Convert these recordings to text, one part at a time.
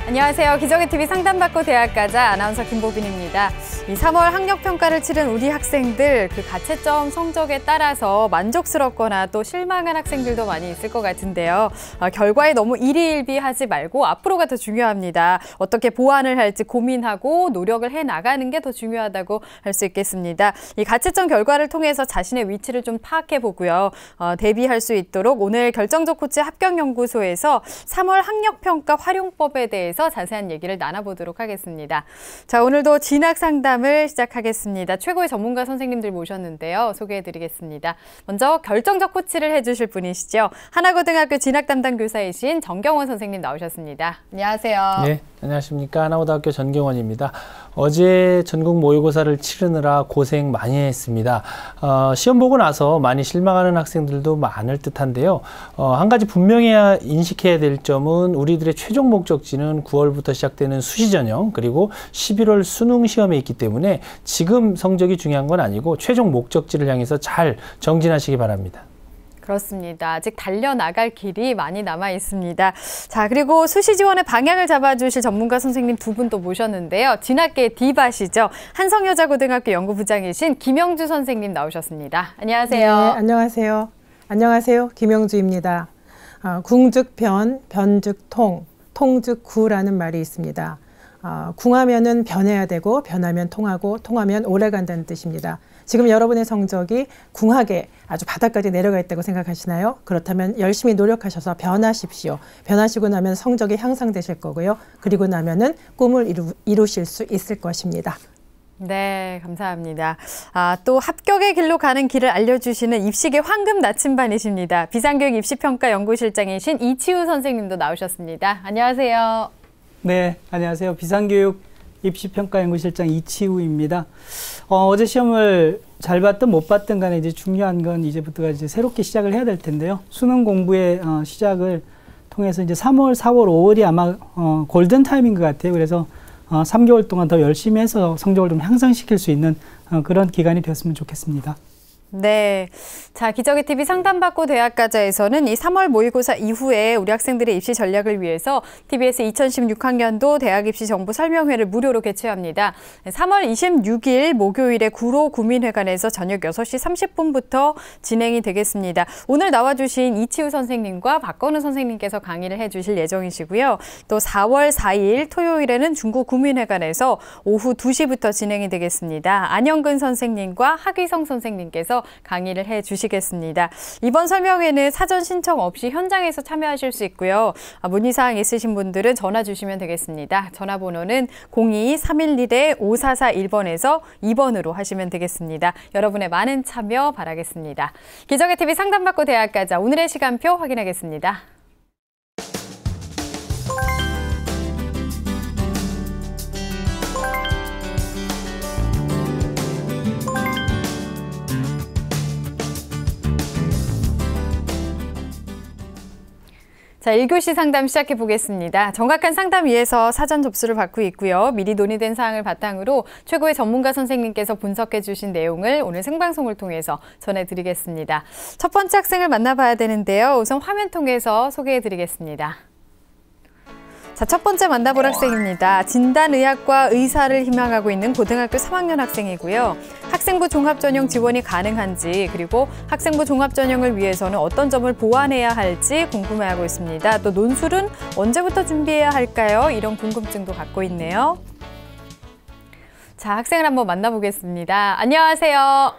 안녕하세요. 기적의TV 상담받고 대학 가자 아나운서 김보빈입니다. 이 3월 학력평가를 치른 우리 학생들 그 가채점 성적에 따라서 만족스럽거나 또 실망한 학생들도 많이 있을 것 같은데요. 결과에 너무 일희일비하지 말고 앞으로가 더 중요합니다. 어떻게 보완을 할지 고민하고 노력을 해나가는 게 더 중요하다고 할 수 있겠습니다. 이 가채점 결과를 통해서 자신의 위치를 좀 파악해보고요. 대비할 수 있도록 오늘 결정적 코치 합격연구소에서 3월 학력평가 활용법에 대해서 자세한 얘기를 나눠보도록 하겠습니다. 자, 오늘도 진학 상담을 시작하겠습니다. 최고의 전문가 선생님들 모셨는데요. 소개해드리겠습니다. 먼저 결정적 코치를 해주실 분이시죠. 하나고등학교 진학 담당 교사이신 전경원 선생님 나오셨습니다. 안녕하세요. 네, 안녕하십니까. 하나고등학교 전경원입니다. 어제 전국 모의고사를 치르느라 고생 많이 했습니다. 시험 보고 나서 많이 실망하는 학생들도 많을 듯한데요. 한 가지 분명히 인식해야 될 점은 우리들의 최종 목적지는 9월부터 시작되는 수시전형 그리고 11월 수능 시험에 있기 때문에 지금 성적이 중요한 건 아니고 최종 목적지를 향해서 잘 정진하시기 바랍니다. 그렇습니다. 아직 달려나갈 길이 많이 남아 있습니다. 자, 그리고 수시 지원의 방향을 잡아주실 전문가 선생님 두 분 또 모셨는데요. 진학계의 디바시죠. 한성여자고등학교 연구부장이신 김영주 선생님 나오셨습니다. 안녕하세요. 네, 안녕하세요. 안녕하세요. 김영주입니다. 궁즉 변, 변즉 통, 통즉 구라는 말이 있습니다. 궁하면은 변해야 되고 변하면 통하고 통하면 오래 간다는 뜻입니다. 지금 여러분의 성적이 궁하게 아주 바닥까지 내려가 있다고 생각하시나요? 그렇다면 열심히 노력하셔서 변하십시오. 변하시고 나면 성적이 향상되실 거고요. 그리고 나면은 꿈을 이루실 수 있을 것입니다. 네, 감사합니다. 또 합격의 길로 가는 길을 알려주시는 입시계 황금 나침반이십니다. 비상교육 입시평가 연구실장이신 이치우 선생님도 나오셨습니다. 안녕하세요. 네, 안녕하세요. 비상교육 입시평가 연구실장 이치우입니다. 어제 시험을 잘 봤든 못 봤든 간에 이제 중요한 건 이제부터가 이제 새롭게 시작을 해야 될 텐데요. 수능 공부의 시작을 통해서 이제 3월, 4월, 5월이 아마 골든 타임인 것 같아요. 그래서 3개월 동안 더 열심히 해서 성적을 좀 향상시킬 수 있는 그런 기간이 되었으면 좋겠습니다. 네. 자, 기적의TV 상담받고 대학 가자에서는 이 3월 모의고사 이후에 우리 학생들의 입시 전략을 위해서 TBS 2016학년도 대학 입시 정보 설명회를 무료로 개최합니다. 3월 26일 목요일에 구로 구민회관에서 저녁 6시 30분부터 진행이 되겠습니다. 오늘 나와주신 이치우 선생님과 박건우 선생님께서 강의를 해주실 예정이시고요. 또 4월 4일 토요일에는 중구 구민회관에서 오후 2시부터 진행이 되겠습니다. 안영근 선생님과 하귀성 선생님께서 강의를 해주시겠습니다. 이번 설명회는 사전 신청 없이 현장에서 참여하실 수 있고요. 문의사항 있으신 분들은 전화 주시면 되겠습니다. 전화번호는 02-311-5441번에서 2번으로 하시면 되겠습니다. 여러분의 많은 참여 바라겠습니다. 기적의TV 상담받고 대학 가자 오늘의 시간표 확인하겠습니다. 자, 1교시 상담 시작해 보겠습니다. 정확한 상담 위해서 사전 접수를 받고 있고요. 미리 논의된 사항을 바탕으로 최고의 전문가 선생님께서 분석해 주신 내용을 오늘 생방송을 통해서 전해드리겠습니다. 첫 번째 학생을 만나봐야 되는데요. 우선 화면 통해서 소개해 드리겠습니다. 자, 첫 번째 만나볼 학생입니다. 진단의학과 의사를 희망하고 있는 고등학교 3학년 학생이고요. 학생부 종합전형 지원이 가능한지 그리고 학생부 종합전형을 위해서는 어떤 점을 보완해야 할지 궁금해하고 있습니다. 또 논술은 언제부터 준비해야 할까요? 이런 궁금증도 갖고 있네요. 자, 학생을 한번 만나보겠습니다. 안녕하세요.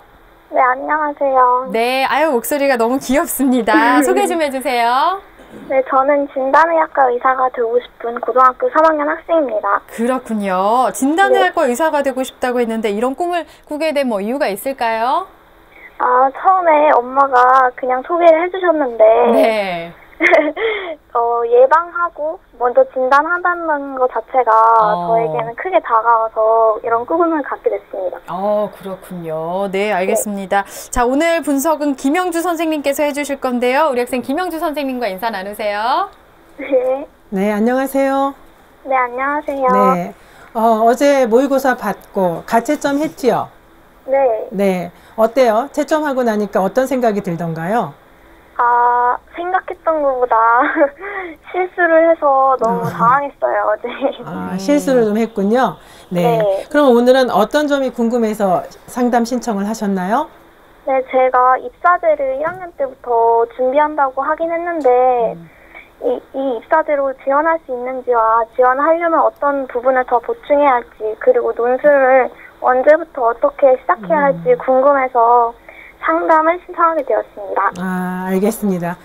네, 안녕하세요. 네, 아유 목소리가 너무 귀엽습니다. 소개 좀 해주세요. 네, 저는 진단의학과 의사가 되고 싶은 고등학교 3학년 학생입니다. 그렇군요. 진단의학과 의사가 되고 싶다고 했는데 이런 꿈을 꾸게 된 뭐 이유가 있을까요? 처음에 엄마가 그냥 소개를 해주셨는데 네. 예방하고 먼저 진단한다는 것 자체가 저에게는 크게 다가와서 이런 꿈을 갖게 됐습니다. 그렇군요. 네, 알겠습니다. 네. 자, 오늘 분석은 김영주 선생님께서 해주실 건데요. 우리 학생 김영주 선생님과 인사 나누세요. 네. 네, 안녕하세요. 네, 안녕하세요. 네, 어제 모의고사 받고 가채점 했지요? 네. 네, 어때요? 채점하고 나니까 어떤 생각이 들던가요? 생각했던 것보다 실수를 해서 너무 당황했어요, 어제. 실수를 좀 했군요. 네. 네. 그럼 오늘은 어떤 점이 궁금해서 상담 신청을 하셨나요? 네, 제가 입사제를 1학년 때부터 준비한다고 하긴 했는데 이 입사제로 지원할 수 있는지와 지원하려면 어떤 부분을 더 보충해야 할지, 그리고 논술을 언제부터 어떻게 시작해야 할지 궁금해서 상담을 신청하게 되었습니다. 알겠습니다.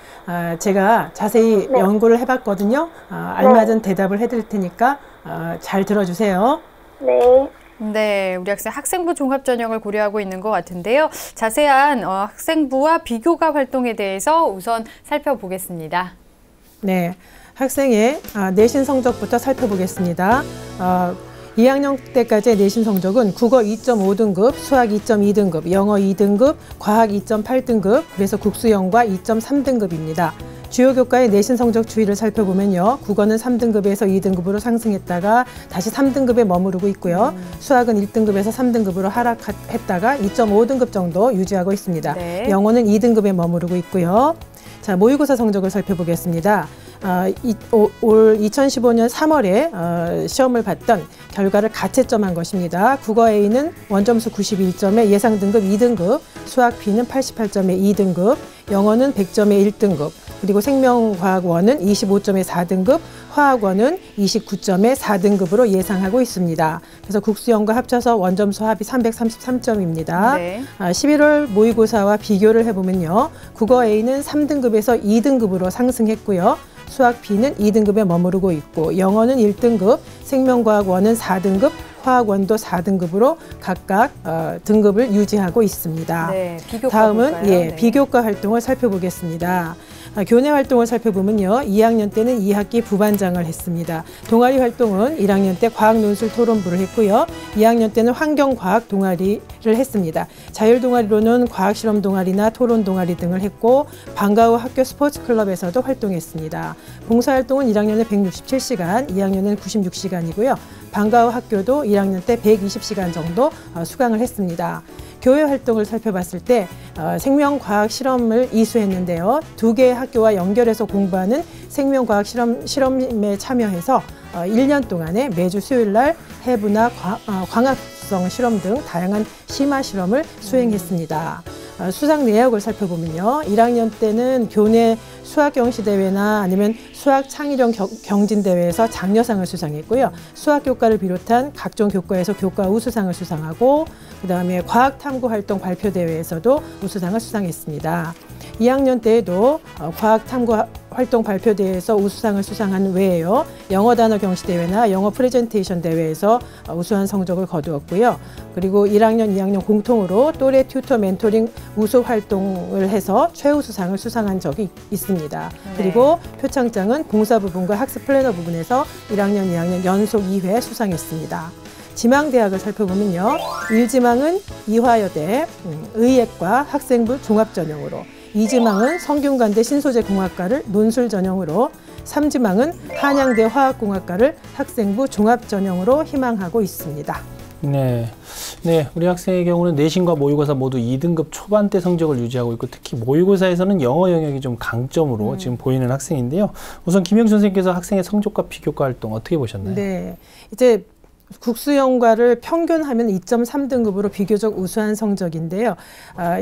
제가 자세히 네. 연구를 해봤거든요. 알맞은 대답을 해드릴 테니까 잘 들어주세요. 네. 네, 우리 학생 학생부 종합 전형을 고려하고 있는 것 같은데요. 자세한 학생부와 비교과 활동에 대해서 우선 살펴보겠습니다. 네, 학생의 내신 성적부터 살펴보겠습니다. 2학년 때까지의 내신 성적은 국어 2.5등급, 수학 2.2등급, 영어 2등급, 과학 2.8등급, 그래서 국수영과 2.3등급입니다. 주요 교과의 내신 성적 추이를 살펴보면요. 국어는 3등급에서 2등급으로 상승했다가 다시 3등급에 머무르고 있고요. 수학은 1등급에서 3등급으로 하락했다가 2.5등급 정도 유지하고 있습니다. 네. 영어는 2등급에 머무르고 있고요. 자, 모의고사 성적을 살펴보겠습니다. 올 2015년 3월에 시험을 봤던 결과를 가채점한 것입니다. 국어 A는 원점수 91점에 예상 등급 2등급, 수학 B는 88점에 2등급, 영어는 100점에 1등급, 그리고 생명과학 1은 25점에 4등급, 화학 1은 29점에 4등급으로 예상하고 있습니다. 그래서 국수영과 합쳐서 원점수 합이 333점입니다. 네. 11월 모의고사와 비교를 해보면요. 국어 A는 3등급에서 2등급으로 상승했고요. 수학 B는 2등급에 머무르고 있고, 영어는 1등급, 생명과학 1은 4등급, 화학 1도 4등급으로 각각 등급을 유지하고 있습니다. 네, 비교과 다음은 볼까요? 네. 비교과 활동을 살펴보겠습니다. 교내 활동을 살펴보면요. 2학년 때는 2학기 부반장을 했습니다. 동아리 활동은 1학년 때 과학논술 토론부를 했고요. 2학년 때는 환경과학 동아리를 했습니다. 자율동아리로는 과학실험 동아리나 토론 동아리 등을 했고, 방과 후 학교 스포츠클럽에서도 활동했습니다. 봉사활동은 1학년에 167시간, 2학년에는 96시간이고요. 방과 후 학교도 1학년 때 120시간 정도 수강을 했습니다. 교회 활동을 살펴봤을 때 생명과학 실험을 이수했는데요. 2개의 학교와 연결해서 공부하는 생명과학 실험에 참여해서 1년 동안에 매주 수요일 날 해부나 광합성 실험 등 다양한 심화 실험을 수행했습니다. 수상 내역을 살펴보면요. 1학년 때는 교내 수학경시대회나 아니면 수학창의력 경진대회에서 장려상을 수상했고요. 수학교과를 비롯한 각종 교과에서 교과 우수상을 수상하고, 그다음에 과학탐구활동 발표대회에서도 우수상을 수상했습니다. 2학년 때에도 과학탐구활동 발표대회에서 우수상을 수상한 외에요. 영어 단어 경시대회나 영어 프레젠테이션 대회에서 우수한 성적을 거두었고요. 그리고 1학년, 2학년 공통으로 또래 튜터 멘토링 우수 활동을 해서 최우수상을 수상한 적이 있습니다. 그리고 표창장은 봉사 부분과 학습 플래너 부분에서 1학년, 2학년 연속 2회 수상했습니다. 지망대학을 살펴보면요. 1지망은 이화여대 의예과 학생부 종합전형으로, 2지망은 성균관대 신소재공학과를 논술 전형으로, 3지망은 한양대 화학공학과를 학생부 종합전형으로 희망하고 있습니다. 네, 우리 학생의 경우는 내신과 모의고사 모두 2등급 초반대 성적을 유지하고 있고, 특히 모의고사에서는 영어 영역이 좀 강점으로 지금 보이는 학생인데요. 우선 김영준 선생님께서 학생의 성적과 비교과 활동 어떻게 보셨나요? 네, 이제 국수영과를 평균하면 2.3등급으로 비교적 우수한 성적인데요.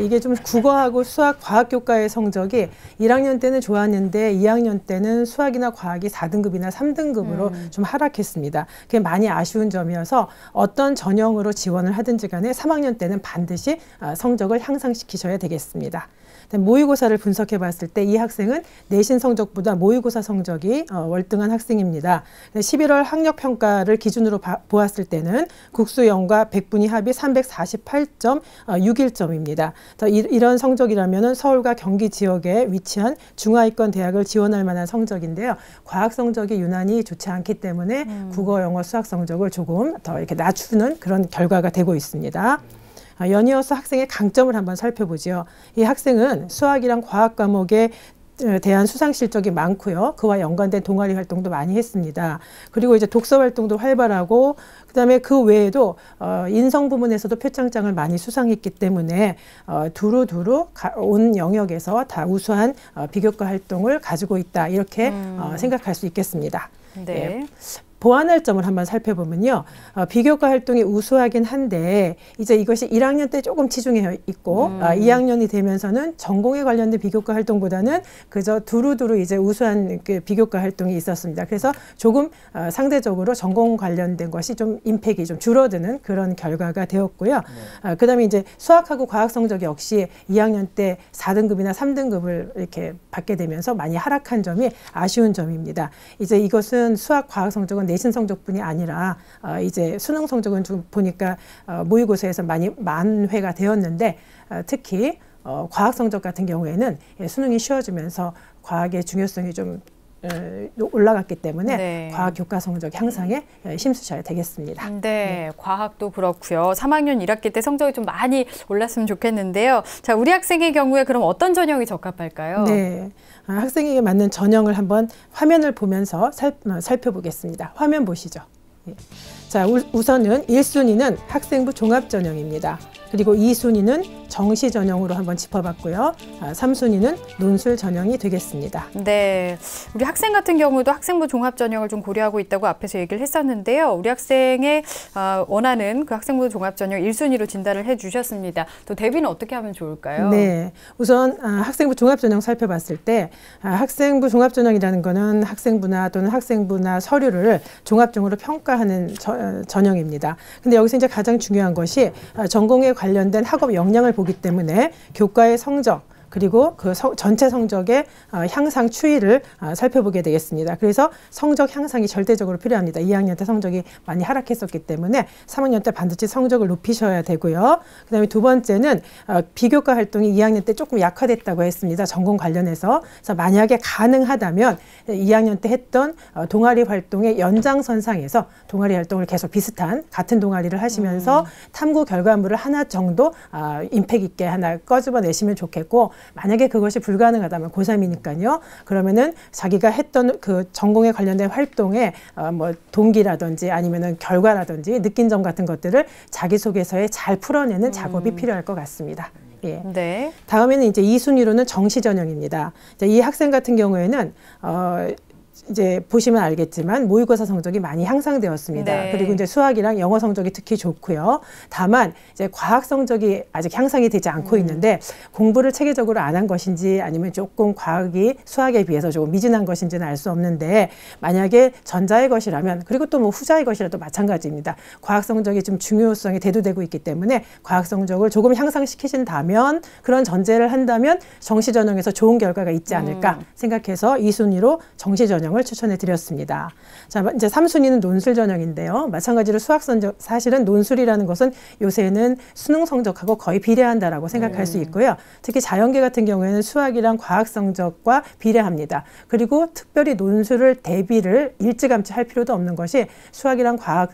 이게 좀 국어하고 수학, 과학교과의 성적이 1학년 때는 좋았는데 2학년 때는 수학이나 과학이 4등급이나 3등급으로 좀 하락했습니다. 그게 많이 아쉬운 점이어서 어떤 전형으로 지원을 하든지 간에 3학년 때는 반드시 성적을 향상시키셔야 되겠습니다. 모의고사를 분석해 봤을 때 이 학생은 내신 성적보다 모의고사 성적이 월등한 학생입니다. 11월 학력평가를 기준으로 보았을 때는 국수영과 백분위 합이 348.61점입니다. 이런 성적이라면 서울과 경기 지역에 위치한 중하위권 대학을 지원할 만한 성적인데요. 과학 성적이 유난히 좋지 않기 때문에 국어, 영어, 수학 성적을 조금 더 이렇게 낮추는 그런 결과가 되고 있습니다. 연이어서 학생의 강점을 한번 살펴보죠. 이 학생은 수학이랑 과학 과목에 대한 수상 실적이 많고요. 그와 연관된 동아리 활동도 많이 했습니다. 그리고 이제 독서 활동도 활발하고 그다음에 그 외에도 인성 부문에서도 표창장을 많이 수상했기 때문에 두루두루 온 영역에서 다 우수한 비교과 활동을 가지고 있다 이렇게 생각할 수 있겠습니다. 네. 예. 보완할 점을 한번 살펴보면요. 비교과 활동이 우수하긴 한데 이제 이것이 1학년 때 조금 치중해 있고 2학년이 되면서는 전공에 관련된 비교과 활동보다는 그저 두루두루 이제 우수한 그 비교과 활동이 있었습니다. 그래서 조금 상대적으로 전공 관련된 것이 좀 임팩이 좀 줄어드는 그런 결과가 되었고요. 그다음에 이제 수학하고 과학 성적 역시 2학년 때 4등급이나 3등급을 이렇게 받게 되면서 많이 하락한 점이 아쉬운 점입니다. 이제 이것은 수학 과학 성적은 내신 성적뿐이 아니라 이제 수능 성적은 좀 보니까 모의고사에서 많이 만회가 되었는데 특히 과학 성적 같은 경우에는 수능이 쉬워지면서 과학의 중요성이 좀 올라갔기 때문에 네. 과학 교과 성적 향상에 힘쓰셔야 되겠습니다. 네, 과학도 그렇고요. 3학년 1학기 때 성적이 좀 많이 올랐으면 좋겠는데요. 자, 우리 학생의 경우에 그럼 어떤 전형이 적합할까요? 네, 학생에게 맞는 전형을 한번 화면을 보면서 살펴보겠습니다. 화면 보시죠. 예. 자, 우선은 1순위는 학생부 종합 전형입니다. 그리고 2순위는 정시 전형으로 한번 짚어봤고요. 3순위는 논술 전형이 되겠습니다. 네, 우리 학생 같은 경우도 학생부 종합 전형을 좀 고려하고 있다고 앞에서 얘기를 했었는데요. 우리 학생의 원하는 그 학생부 종합 전형 1순위로 진단을 해주셨습니다. 또 대비는 어떻게 하면 좋을까요? 네, 우선 학생부 종합 전형 살펴봤을 때 학생부 종합 전형이라는 거는 학생부나 또는 학생부나 서류를 종합적으로 평가하는 전형입니다. 근데 여기서 이제 가장 중요한 것이 전공에 관련된 학업 역량을 보기 때문에 교과의 성적 그리고 그 전체 성적의 향상 추이를 살펴보게 되겠습니다. 그래서 성적 향상이 절대적으로 필요합니다. 2학년 때 성적이 많이 하락했었기 때문에 3학년 때 반드시 성적을 높이셔야 되고요. 그다음에 두 번째는 비교과 활동이 2학년 때 조금 약화됐다고 했습니다. 전공 관련해서. 그래서 만약에 가능하다면 2학년 때 했던 동아리 활동의 연장선상에서 동아리 활동을 계속 비슷한 같은 동아리를 하시면서 탐구 결과물을 하나 정도 임팩 있게 하나 꺼집어내시면 좋겠고 만약에 그것이 불가능하다면 고3이니까요. 그러면은 자기가 했던 그 전공에 관련된 활동에 뭐 동기라든지 아니면은 결과라든지 느낀 점 같은 것들을 자기소개서에 잘 풀어내는 작업이 필요할 것 같습니다. 예. 네. 다음에는 이제 2순위로는 정시 전형입니다. 이 학생 같은 경우에는 이제 보시면 알겠지만 모의고사 성적이 많이 향상되었습니다. 네. 그리고 이제 수학이랑 영어 성적이 특히 좋고요. 다만 이제 과학 성적이 아직 향상이 되지 않고 있는데 공부를 체계적으로 안 한 것인지 아니면 조금 과학이 수학에 비해서 조금 미진한 것인지는 알 수 없는데 만약에 전자의 것이라면 그리고 또 뭐 후자의 것이라도 마찬가지입니다. 과학 성적이 좀 중요성이 대두되고 있기 때문에 과학 성적을 조금 향상시키신다면 그런 전제를 한다면 정시 전형에서 좋은 결과가 있지 않을까 생각해서 2순위로 정시 전형을 추천해 드렸습니다. 자, 이제 3순위는 논술 전형인데요. 마찬가지로 수학 성적, 사실은 논술이라는 것은 요새는 수능 성적하고 거의 비례한다라고 생각할 수 있고요. 특히 자연계 같은 경우에는 수학이랑 과학 성적과 비례합니다. 그리고 특별히 논술을 대비를 일찌감치 할 필요도 없는 것이 수학이랑 과학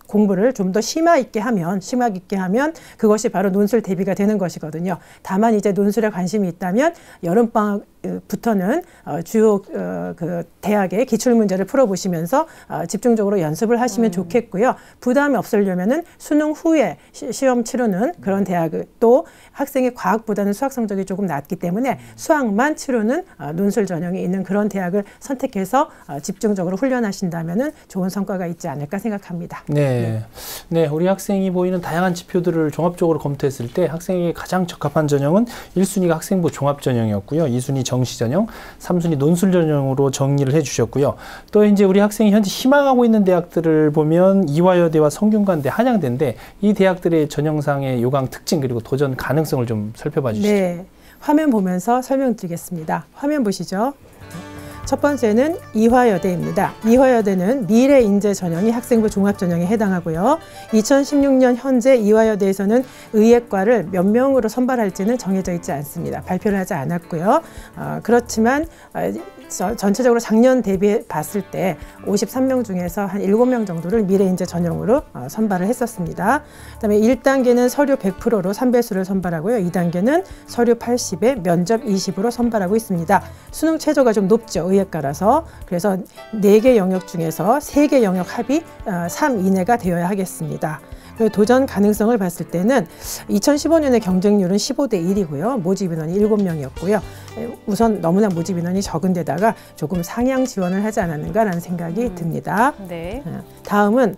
공부를 좀 더 심화 있게 하면 그것이 바로 논술 대비가 되는 것이거든요. 다만 이제 논술에 관심이 있다면 여름방학부터는 주요 그 대학의 기출문제를 풀어보시면서 집중적으로 연습을 하시면 좋겠고요. 부담이 없으려면은 수능 후에 시험 치르는 그런 대학 또 학생이 과학보다는 수학 성적이 조금 낮기 때문에 수학만 치르는 논술 전형이 있는 그런 대학을 선택해서 집중적으로 훈련하신다면은 좋은 성과가 있지 않을까 생각합니다. 네. 네, 우리 학생이 보이는 다양한 지표들을 종합적으로 검토했을 때 학생에게 가장 적합한 전형은 1순위가 학생부 종합 전형이었고요. 2순위 정시 전형, 3순위 논술 전형으로 정리를 해주셨고요. 또 이제 우리 학생이 현재 희망하고 있는 대학들을 보면 이화여대와 성균관대, 한양대인데 이 대학들의 전형상의 요강 특징 그리고 도전 가능성을 좀 살펴봐 주시죠. 네, 화면 보면서 설명드리겠습니다. 화면 보시죠. 첫 번째는 이화여대입니다. 이화여대는 미래인재 전형이 학생부 종합 전형에 해당하고요. 2016년 현재 이화여대에서는 의예과를 몇 명으로 선발할지는 정해져 있지 않습니다. 발표를 하지 않았고요. 그렇지만 전체적으로 작년 대비해 봤을 때 53명 중에서 한 7명 정도를 미래인재 전형으로 선발을 했었습니다. 그다음에 1단계는 서류 100%로 3배수를 선발하고요. 2단계는 서류 80에 면접 20으로 선발하고 있습니다. 수능 최저가 좀 높죠. 의예과라서. 그래서 4개 영역 중에서 3개 영역 합이 3 이내가 되어야 하겠습니다. 도전 가능성을 봤을 때는 2015년의 경쟁률은 15대 1이고요. 모집 인원이 7명이었고요. 우선 너무나 모집 인원이 적은 데다가 조금 상향 지원을 하지 않았는가라는 생각이 듭니다. 네. 다음은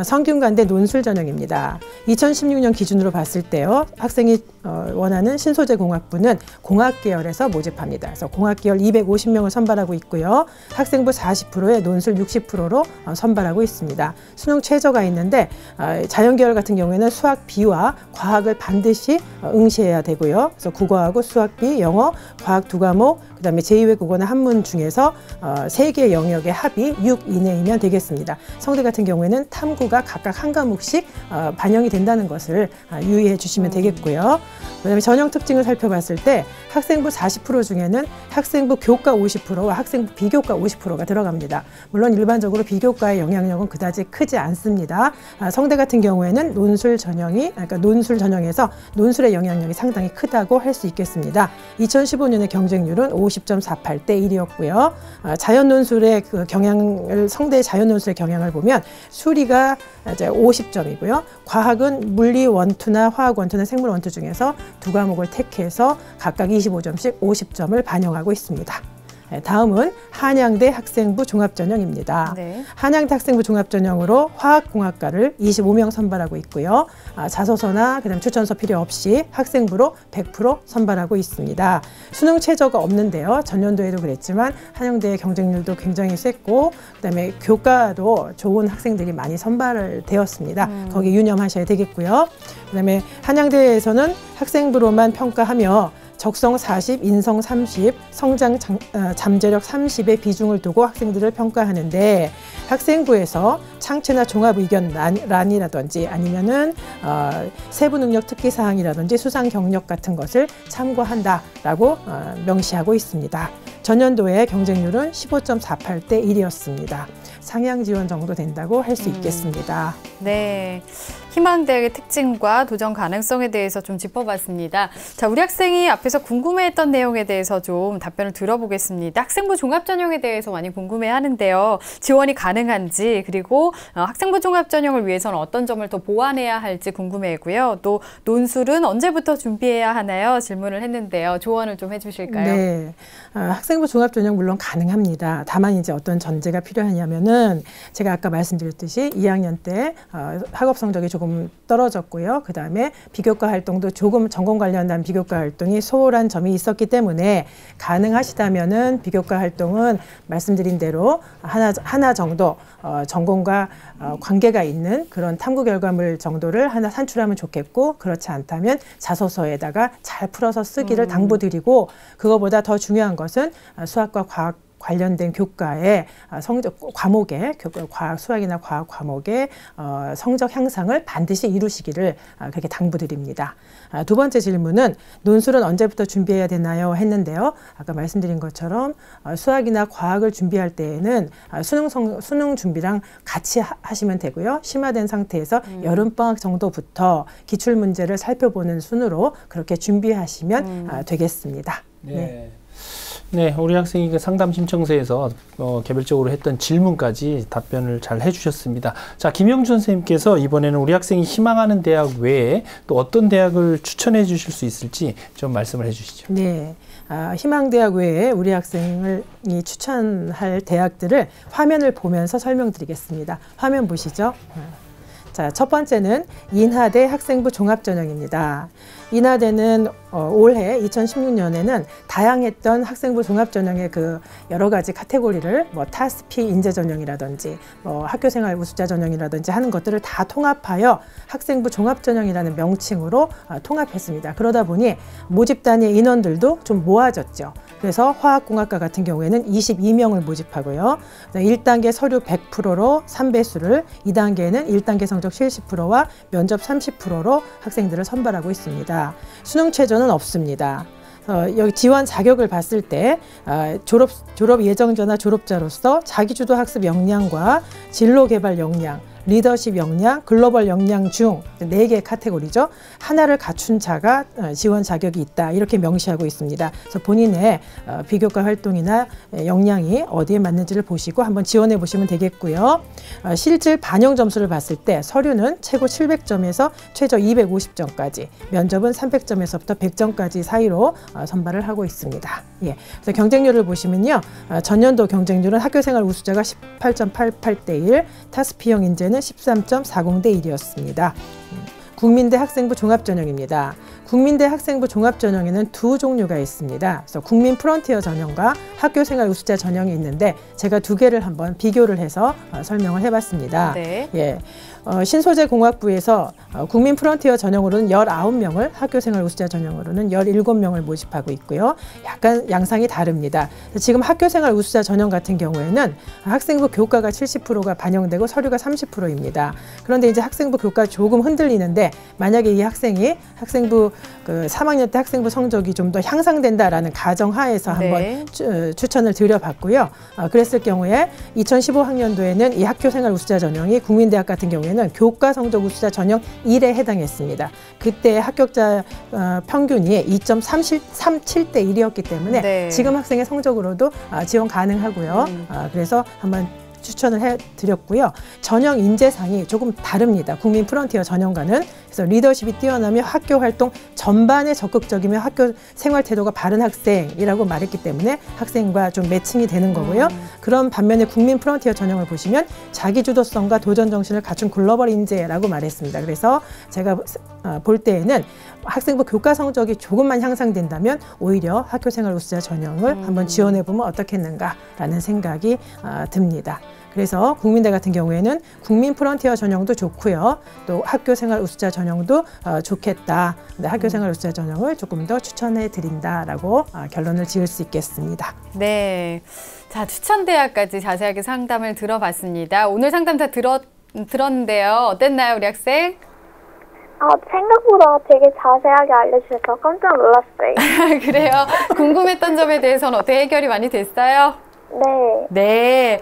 성균관대 논술 전형입니다. 2016년 기준으로 봤을 때요. 학생이 원하는 신소재공학부는 공학 계열에서 모집합니다. 그래서 공학 계열 250명을 선발하고 있고요. 학생부 40%에 논술 60%로 선발하고 있습니다. 수능 최저가 있는데 자연계열 같은 경우에는 수학 B와 과학을 반드시 응시해야 되고요. 그래서 국어하고 수학 B, 영어, 과학 2과목, 그다음에 제2외국어나 한문 중에서 3개 영역의 합이 6 이내이면 되겠습니다. 성대 같은 경우에는 탐구가 각각 한 과목씩 반영이 된다는 것을 유의해 주시면 되겠고요. 그다음에 전형 특징을 살펴봤을 때 학생부 40% 중에는 학생부 교과 50%와 학생부 비교과 50%가 들어갑니다. 물론 일반적으로 비교과의 영향력은 그다지 크지 않습니다. 성대 같은 경우에는 논술 전형에서 논술의 영향력이 상당히 크다고 할 수 있겠습니다. 2015년의 경쟁률은 50.48대 1이었고요. 자연 논술의 그 경향을 성대의 자연 논술의 경향을 보면 수리가 이제 50점이고요. 과학은 물리 원투나 화학 원투나 생물 원투 중에서 2과목을 택해서 각각 25점씩 50점을 반영하고 있습니다. 다음은 한양대 학생부 종합전형입니다. 네. 한양대 학생부 종합전형으로 화학공학과를 25명 선발하고 있고요. 자소서나 그다음 추천서 필요 없이 학생부로 100% 선발하고 있습니다. 수능 최저가 없는데요. 전년도에도 그랬지만 한양대의 경쟁률도 굉장히 셌고 그다음에 교과도 좋은 학생들이 많이 선발되었습니다. 거기 유념하셔야 되겠고요. 그다음에 한양대에서는 학생부로만 평가하며 적성 40, 인성 30, 성장 잠재력 30의 비중을 두고 학생들을 평가하는데 학생부에서 창체나 종합 의견 란이라든지 아니면은 세부 능력 특기 사항이라든지 수상 경력 같은 것을 참고한다라고 명시하고 있습니다. 전년도의 경쟁률은 15.48대 1이었습니다. 상향 지원 정도 된다고 할 수 있겠습니다. 네. 희망대학의 특징과 도전 가능성에 대해서 좀 짚어봤습니다. 자, 우리 학생이 앞에서 궁금해했던 내용에 대해서 좀 답변을 들어보겠습니다. 학생부 종합전형에 대해서 많이 궁금해하는데요. 지원이 가능한지 그리고 학생부 종합전형을 위해서는 어떤 점을 더 보완해야 할지 궁금해했고요. 또 논술은 언제부터 준비해야 하나요? 질문을 했는데요. 조언을 좀 해주실까요? 네. 학생부 종합전형 물론 가능합니다. 다만 이제 어떤 전제가 필요하냐면은 제가 아까 말씀드렸듯이 2학년 때 학업 성적이 조금 떨어졌고요. 그 다음에 비교과 활동도 조금 전공 관련한 비교과 활동이 소홀한 점이 있었기 때문에 가능하시다면은 비교과 활동은 말씀드린 대로 하나 정도 전공과 관계가 있는 그런 탐구 결과물 정도를 하나 산출하면 좋겠고 그렇지 않다면 자소서에다가 잘 풀어서 쓰기를 당부드리고 그거보다 더 중요한 것은 수학과 과학 관련된 교과의 성적 과목의 과학 수학이나 과학 과목의 성적 향상을 반드시 이루시기를 그렇게 당부드립니다. 두 번째 질문은 논술은 언제부터 준비해야 되나요? 했는데요. 아까 말씀드린 것처럼 수학이나 과학을 준비할 때에는 수능 준비랑 같이 하시면 되고요. 심화된 상태에서 여름방학 정도부터 기출문제를 살펴보는 순으로 그렇게 준비하시면 되겠습니다. 네. 네, 우리 학생이 그 상담 신청서에서 개별적으로 했던 질문까지 답변을 잘 해주셨습니다. 자, 김영주 선생님께서 이번에는 우리 학생이 희망하는 대학 외에 또 어떤 대학을 추천해 주실 수 있을지 좀 말씀을 해주시죠. 네, 희망대학 외에 우리 학생이 추천할 대학들을 화면을 보면서 설명드리겠습니다. 화면 보시죠. 자, 첫 번째는 인하대 학생부 종합전형입니다. 인하대는 올해 2016년에는 다양했던 학생부 종합전형의 그 여러 가지 카테고리를 타스피 인재전형이라든지 학교생활 우수자 전형이라든지 하는 것들을 다 통합하여 학생부 종합전형이라는 명칭으로 통합했습니다. 그러다 보니 모집단의 인원들도 좀 모아졌죠. 그래서 화학공학과 같은 경우에는 22명을 모집하고요. 1단계 서류 100%로 3배수를, 2단계는 1단계 성적 70%와 면접 30%로 학생들을 선발하고 있습니다. 수능 최저는 없습니다. 여기 지원 자격을 봤을 때 졸업 예정자나 졸업자로서 자기주도 학습 역량과 진로 개발 역량, 리더십 역량, 글로벌 역량 중 4개의 카테고리죠. 하나를 갖춘 자가 지원 자격이 있다. 이렇게 명시하고 있습니다. 그래서 본인의 비교과 활동이나 역량이 어디에 맞는지를 보시고 한번 지원해 보시면 되겠고요. 실질 반영 점수를 봤을 때 서류는 최고 700점에서 최저 250점까지, 면접은 300점에서부터 100점까지 사이로 선발을 하고 있습니다. 예. 그래서 경쟁률을 보시면요. 전년도 경쟁률은 학교생활 우수자가 18.88대 1, 타스피형 인재는 13.40대 1이었습니다. 국민대 학생부 종합전형입니다. 국민대 학생부 종합전형에는 두 종류가 있습니다. 그래서 국민 프론티어 전형과 학교생활 우수자 전형이 있는데 제가 두 개를 한번 비교를 해서 설명을 해봤습니다. 네. 예. 신소재공학부에서 국민 프론티어 전형으로는 19명을, 학교생활 우수자 전형으로는 17명을 모집하고 있고요. 약간 양상이 다릅니다. 지금 학교생활 우수자 전형 같은 경우에는 학생부 교과가 70%가 반영되고 서류가 30%입니다. 그런데 이제 학생부 교과 조금 흔들리는데 만약에 이 학생이 학생부 3학년 때 학생부 성적이 좀 더 향상된다라는 가정하에서 한번 추천을 드려봤고요. 그랬을 경우에 2015학년도에는 이 학교생활 우수자 전형이 국민대학 같은 경우에는 교과 성적 우수자 전형 1에 해당했습니다. 그때 합격자 평균이 2.37대 1이었기 때문에 네. 지금 학생의 성적으로도 지원 가능하고요. 그래서 한번 추천을 해드렸고요. 전형 인재상이 조금 다릅니다. 국민 프론티어 전형과는. 그래서 리더십이 뛰어나며 학교 활동 전반에 적극적이며 학교 생활 태도가 바른 학생이라고 말했기 때문에 학생과 좀 매칭이 되는 거고요. 그런 반면에 국민 프론티어 전형을 보시면 자기주도성과 도전 정신을 갖춘 글로벌 인재라고 말했습니다. 그래서 제가 볼 때에는 학생부 교과 성적이 조금만 향상된다면 오히려 학교생활 우수자 전형을 한번 지원해보면 어떻겠는가라는 생각이 듭니다. 그래서 국민대 같은 경우에는 국민 프론티어 전형도 좋고요. 또 학교생활 우수자 전형도 좋겠다. 근데 학교생활 우수자 전형을 조금 더 추천해 드린다라고 결론을 지을 수 있겠습니다. 네. 자, 추천 대학까지 자세하게 상담을 들어봤습니다. 오늘 상담 다 들었는데요. 어땠나요, 우리 학생? 생각보다 되게 자세하게 알려주셔서 깜짝 놀랐어요. 그래요? 궁금했던 점에 대해서는 어떻게 해결이 많이 됐어요? 네. 네.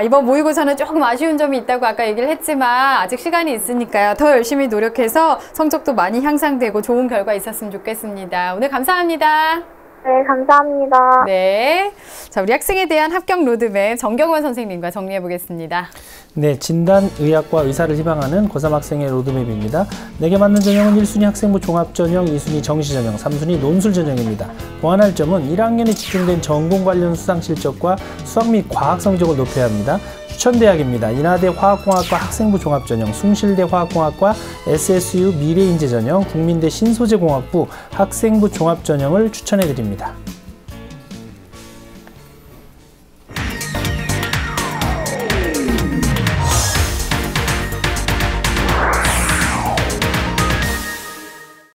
이번 모의고사는 조금 아쉬운 점이 있다고 아까 얘기를 했지만 아직 시간이 있으니까요. 더 열심히 노력해서 성적도 많이 향상되고 좋은 결과 있었으면 좋겠습니다. 오늘 감사합니다. 네, 감사합니다. 네. 자, 우리 학생에 대한 합격 로드맵 정경원 선생님과 정리해 보겠습니다. 네, 진단의학과 의사를 희망하는 고3 학생의 로드맵입니다. 내게 맞는 전형은 1순위 학생부 종합전형, 2순위 정시전형, 3순위 논술전형입니다. 보완할 점은 1학년에 집중된 전공 관련 수상 실적과 수학 및 과학 성적을 높여야 합니다. 추천대학입니다. 인하대 화학공학과 학생부 종합전형, 숭실대 화학공학과 SSU 미래인재전형, 국민대 신소재공학부 학생부 종합전형을 추천해드립니다.